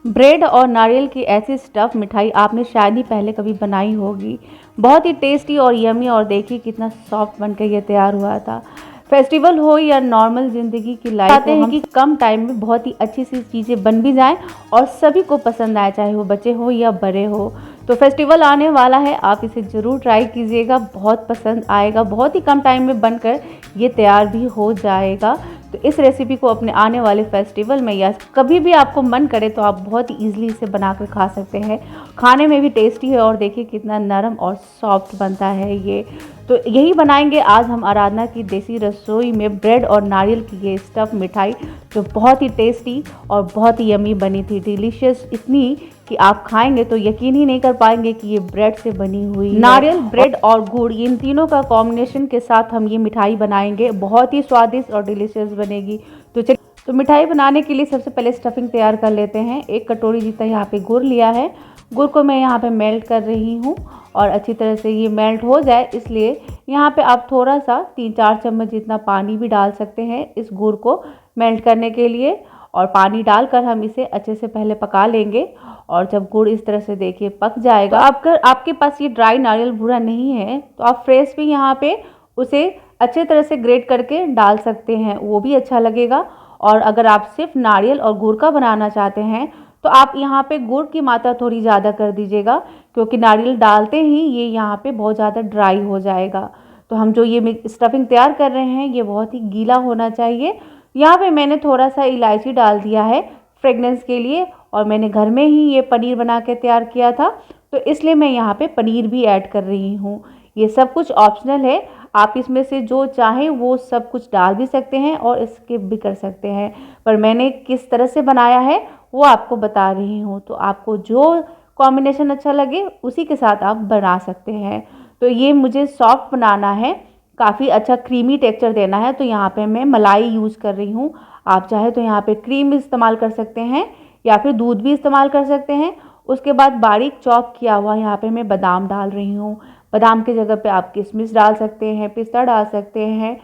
Bread और नारियल की ऐसी स्टफ़ मिठाई आपने शायद ही पहले कभी बनाई होगी। बहुत ही टेस्टी और यमी, और देखिए कितना सॉफ्ट बनकर ये तैयार हुआ था। फेस्टिवल हो या नॉर्मल ज़िंदगी की लाइफ चाहते हैं कि कम टाइम में बहुत ही अच्छी सी चीज़ें बन भी जाएं और सभी को पसंद आए, चाहे वो बच्चे हो या बड़े हो। तो फेस्टिवल आने वाला है, आप इसे ज़रूर ट्राई कीजिएगा, बहुत पसंद आएगा। बहुत ही कम टाइम में बनकर ये तैयार भी हो जाएगा। तो इस रेसिपी को अपने आने वाले फेस्टिवल में या कभी भी आपको मन करे तो आप बहुत ही ईजिली इसे बनाकर खा सकते हैं। खाने में भी टेस्टी है और देखिए कितना नरम और सॉफ्ट बनता है ये। तो यही बनाएंगे आज हम आराधना की देसी रसोई में ब्रेड और नारियल की ये स्टफ़ मिठाई, जो बहुत ही टेस्टी और बहुत ही यमी बनी थी। डिलीशियस इतनी कि आप खाएंगे तो यकीन ही नहीं कर पाएंगे कि ये ब्रेड से बनी हुई है। नारियल, ब्रेड और गुड़, इन तीनों का कॉम्बिनेशन के साथ हम ये मिठाई बनाएंगे। बहुत ही स्वादिष्ट और डिलीशियस बनेगी। तो मिठाई बनाने के लिए सबसे पहले स्टफिंग तैयार कर लेते हैं। 1 कटोरी जितना यहाँ पे गुड़ लिया है। गुड़ को मैं यहाँ पे मेल्ट कर रही हूँ और अच्छी तरह से ये मेल्ट हो जाए, इसलिए यहाँ पे आप थोड़ा सा 3-4 चम्मच जितना पानी भी डाल सकते हैं इस गुड़ को मेल्ट करने के लिए। और पानी डालकर हम इसे अच्छे से पहले पका लेंगे। और जब गुड़ इस तरह से देखिए पक जाएगा, तो अगर आपके पास ये ड्राई नारियल भूरा नहीं है तो आप फ्रेश भी यहाँ पे उसे अच्छे तरह से ग्रेट करके डाल सकते हैं, वो भी अच्छा लगेगा। और अगर आप सिर्फ नारियल और गुड़ का बनाना चाहते हैं तो आप यहाँ पे गुड़ की मात्रा थोड़ी ज़्यादा कर दीजिएगा, क्योंकि नारियल डालते ही ये यहाँ पे बहुत ज़्यादा ड्राई हो जाएगा। तो हम जो ये स्टफिंग तैयार कर रहे हैं ये बहुत ही गीला होना चाहिए। यहाँ पे मैंने थोड़ा सा इलायची डाल दिया है फ्रेगनेंस के लिए, और मैंने घर में ही ये पनीर बना के तैयार किया था, तो इसलिए मैं यहाँ पे पनीर भी ऐड कर रही हूँ। ये सब कुछ ऑप्शनल है, आप इसमें से जो चाहें वो सब कुछ डाल भी सकते हैं और स्किप भी कर सकते हैं, पर मैंने किस तरह से बनाया है वो आपको बता रही हूँ। तो आपको जो कॉम्बिनेशन अच्छा लगे उसी के साथ आप बना सकते हैं। तो ये मुझे सॉफ्ट बनाना है, काफ़ी अच्छा क्रीमी टेक्सचर देना है, तो यहाँ पे मैं मलाई यूज़ कर रही हूँ। आप चाहे तो यहाँ पे क्रीम इस्तेमाल कर सकते हैं या फिर दूध भी इस्तेमाल कर सकते हैं। उसके बाद बारीक चॉप किया हुआ यहाँ पे मैं बादाम डाल रही हूँ। बादाम की जगह पे आप किशमिश डाल सकते हैं, पिस्ता डाल सकते हैं,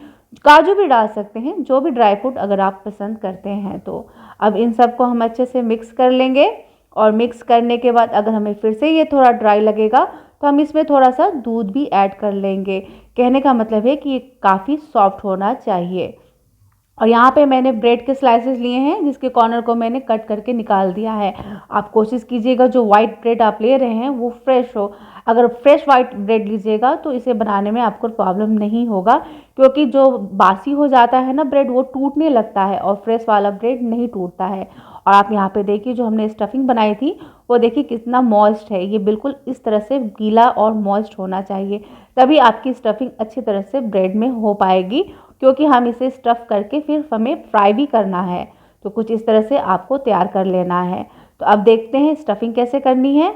काजू भी डाल सकते हैं, जो भी ड्राई फ्रूट अगर आप पसंद करते हैं तो। अब इन सब को हम अच्छे से मिक्स कर लेंगे, और मिक्स करने के बाद अगर हमें फिर से ये थोड़ा ड्राई लगेगा तो हम इसमें थोड़ा सा दूध भी ऐड कर लेंगे। कहने का मतलब है कि ये काफ़ी सॉफ्ट होना चाहिए। और यहाँ पे मैंने ब्रेड के स्लाइसेस लिए हैं, जिसके कॉर्नर को मैंने कट करके निकाल दिया है। आप कोशिश कीजिएगा जो वाइट ब्रेड आप ले रहे हैं वो फ्रेश हो। अगर फ्रेश वाइट ब्रेड लीजिएगा तो इसे बनाने में आपको प्रॉब्लम नहीं होगा, क्योंकि जो बासी हो जाता है ना ब्रेड वो टूटने लगता है और फ्रेश वाला ब्रेड नहीं टूटता है। और आप यहाँ पे देखिए जो हमने स्टफिंग बनाई थी वो देखिए कितना मॉइस्ट है। ये बिल्कुल इस तरह से गीला और मॉइस्ट होना चाहिए, तभी आपकी स्टफिंग अच्छी तरह से ब्रेड में हो पाएगी, क्योंकि हम इसे स्टफ़ करके फिर हमें फ्राई भी करना है। तो कुछ इस तरह से आपको तैयार कर लेना है। तो अब देखते हैं स्टफिंग कैसे करनी है।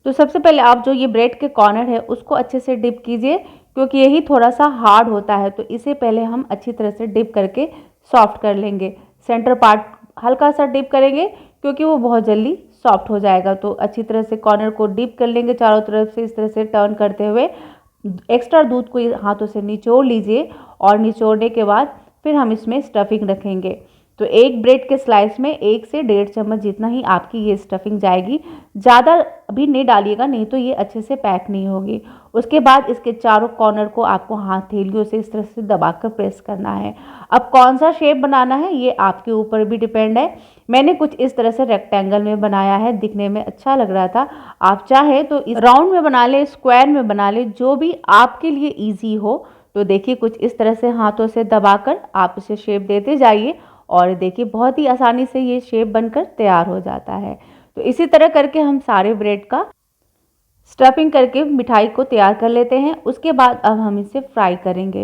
तो सबसे पहले आप जो ये ब्रेड के कॉर्नर है उसको अच्छे से डिप कीजिए, क्योंकि यही थोड़ा सा हार्ड होता है, तो इसे पहले हम अच्छी तरह से डिप करके सॉफ्ट कर लेंगे। सेंटर पार्ट हल्का सा डिप करेंगे क्योंकि वो बहुत जल्दी सॉफ्ट हो जाएगा। तो अच्छी तरह से कॉर्नर को डिप कर लेंगे, चारों तरफ से इस तरह से टर्न करते हुए। एक्स्ट्रा दूध को हाथों से निचोड़ लीजिए, और निचोड़ने के बाद फिर हम इसमें स्टफिंग रखेंगे। तो एक ब्रेड के स्लाइस में 1 से 1.5 चम्मच जितना ही आपकी ये स्टफिंग जाएगी। ज़्यादा भी नहीं डालिएगा, नहीं तो ये अच्छे से पैक नहीं होगी। उसके बाद इसके चारों कॉर्नर को आपको हथेलियों से इस तरह से दबाकर प्रेस करना है। अब कौन सा शेप बनाना है ये आपके ऊपर भी डिपेंड है। मैंने कुछ इस तरह से रेक्टेंगल में बनाया है, दिखने में अच्छा लग रहा था। आप चाहे तो इस राउंड में बना ले, स्क्वायर में बना ले, जो भी आपके लिए ईजी हो। तो देखिए कुछ इस तरह से हाथों से दबाकर आप इसे शेप देते जाइए, और देखिए बहुत ही आसानी से ये शेप बनकर तैयार हो जाता है। तो इसी तरह करके हम सारे ब्रेड का स्टफिंग करके मिठाई को तैयार कर लेते हैं। उसके बाद अब हम इसे फ्राई करेंगे।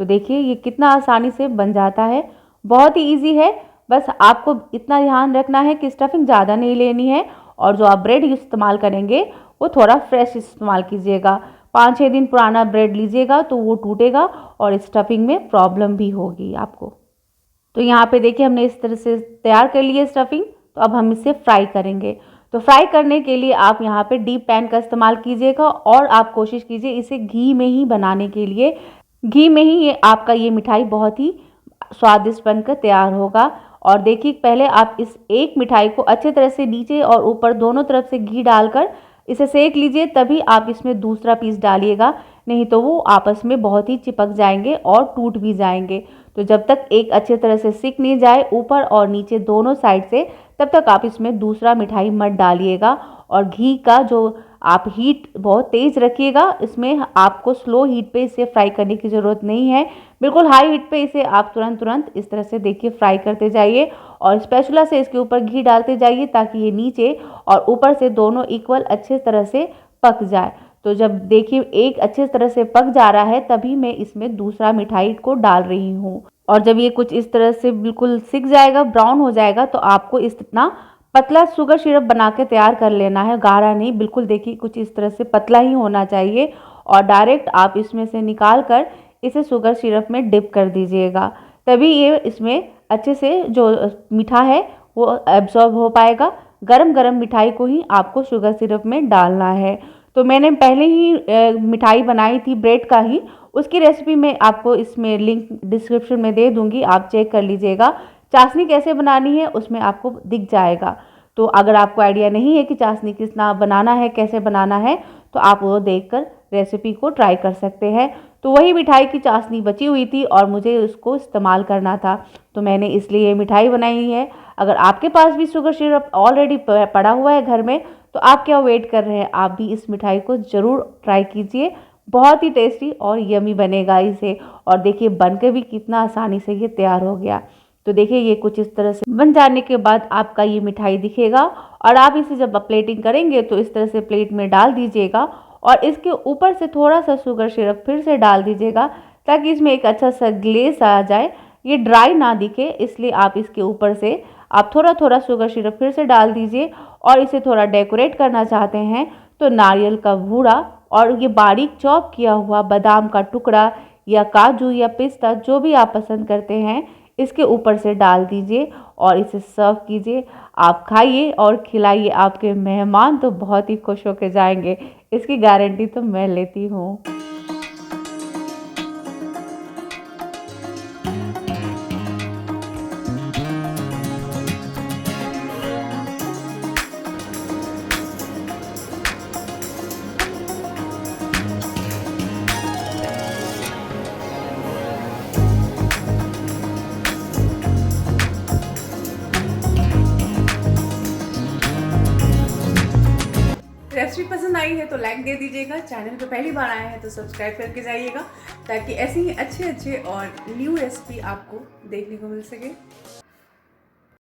तो देखिए ये कितना आसानी से बन जाता है, बहुत ही ईजी है। बस आपको इतना ध्यान रखना है कि स्टफिंग ज़्यादा नहीं लेनी है, और जो आप ब्रेड इस्तेमाल करेंगे वो थोड़ा फ्रेश इस्तेमाल कीजिएगा। 5-6 दिन पुराना ब्रेड लीजिएगा तो वो टूटेगा और स्टफिंग में प्रॉब्लम भी होगी आपको। तो यहाँ पे देखिए हमने इस तरह से तैयार कर ली है स्टफिंग। तो अब हम इसे फ्राई करेंगे। तो फ्राई करने के लिए आप यहाँ पे डीप पैन का इस्तेमाल कीजिएगा, और आप कोशिश कीजिए इसे घी में ही बनाने के लिए। घी में ही ये आपका ये मिठाई बहुत ही स्वादिष्ट बनकर तैयार होगा। और देखिए पहले आप इस एक मिठाई को अच्छे तरह से नीचे और ऊपर दोनों तरफ से घी डालकर इसे सेक लीजिए, तभी आप इसमें दूसरा पीस डालिएगा, नहीं तो वो आपस में बहुत ही चिपक जाएंगे और टूट भी जाएंगे। तो जब तक एक अच्छे तरह से सिक नहीं जाए ऊपर और नीचे दोनों साइड से, तब तक आप इसमें दूसरा मिठाई मत डालिएगा। और घी का जो आप हीट बहुत तेज़ रखिएगा, इसमें आपको स्लो हीट पे इसे फ्राई करने की ज़रूरत नहीं है। बिल्कुल हाई हीट पे इसे आप तुरंत इस तरह से देखिए फ्राई करते जाइए और स्पैचुला से इसके ऊपर घी डालते जाइए, ताकि ये नीचे और ऊपर से दोनों इक्वल अच्छे तरह से पक जाए। तो जब देखिए एक अच्छे तरह से पक जा रहा है, तभी मैं इसमें दूसरा मिठाई को डाल रही हूँ। और जब ये कुछ इस तरह से बिल्कुल सिक जाएगा, ब्राउन हो जाएगा, तो आपको इतना पतला शुगर सिरप बना के तैयार कर लेना है, गाढ़ा नहीं। बिल्कुल देखिए कुछ इस तरह से पतला ही होना चाहिए और डायरेक्ट आप इसमें से निकाल कर इसे शुगर सिरप में डिप कर दीजिएगा, तभी ये इसमें अच्छे से जो मीठा है वो एब्जॉर्ब हो पाएगा। गरम गरम मिठाई को ही आपको शुगर सिरप में डालना है। तो मैंने पहले ही मिठाई बनाई थी ब्रेड का ही, उसकी रेसिपी मैं आपको इसमें लिंक डिस्क्रिप्शन में दे दूँगी, आप चेक कर लीजिएगा। चाशनी कैसे बनानी है उसमें आपको दिख जाएगा। तो अगर आपको आइडिया नहीं है कि चाशनी कितना बनाना है, कैसे बनाना है, तो आप वो देखकर रेसिपी को ट्राई कर सकते हैं। तो वही मिठाई की चाशनी बची हुई थी और मुझे उसको इस्तेमाल करना था, तो मैंने इसलिए ये मिठाई बनाई है। अगर आपके पास भी शुगर सिरप ऑलरेडी पड़ा हुआ है घर में, तो आप क्या वेट कर रहे हैं, आप भी इस मिठाई को ज़रूर ट्राई कीजिए। बहुत ही टेस्टी और यमी बनेगा इसे। और देखिए बन के भी कितना आसानी से ये तैयार हो गया। तो देखिए ये कुछ इस तरह से बन जाने के बाद आपका ये मिठाई दिखेगा। और आप इसे जब प्लेटिंग करेंगे तो इस तरह से प्लेट में डाल दीजिएगा और इसके ऊपर से थोड़ा सा शुगर सिरप फिर से डाल दीजिएगा, ताकि इसमें एक अच्छा सा ग्लेस आ जाए, ये ड्राई ना दिखे। इसलिए आप इसके ऊपर से आप थोड़ा थोड़ा शुगर सिरप फिर से डाल दीजिए। और इसे थोड़ा डेकोरेट करना चाहते हैं तो नारियल का बूरा और ये बारीक चॉप किया हुआ बादाम का टुकड़ा या काजू या पिस्ता, जो भी आप पसंद करते हैं, इसके ऊपर से डाल दीजिए और इसे सर्व कीजिए। आप खाइए और खिलाइए, आपके मेहमान तो बहुत ही खुश होकर जाएंगे, इसकी गारंटी तो मैं लेती हूँ। रेसिपी पसंद आई है तो लाइक दे दीजिएगा, चैनल पे पहली बार आए हैं तो सब्सक्राइब करके जाइएगा, ताकि ऐसे ही अच्छे और न्यू रेसिपी आपको देखने को मिल सके।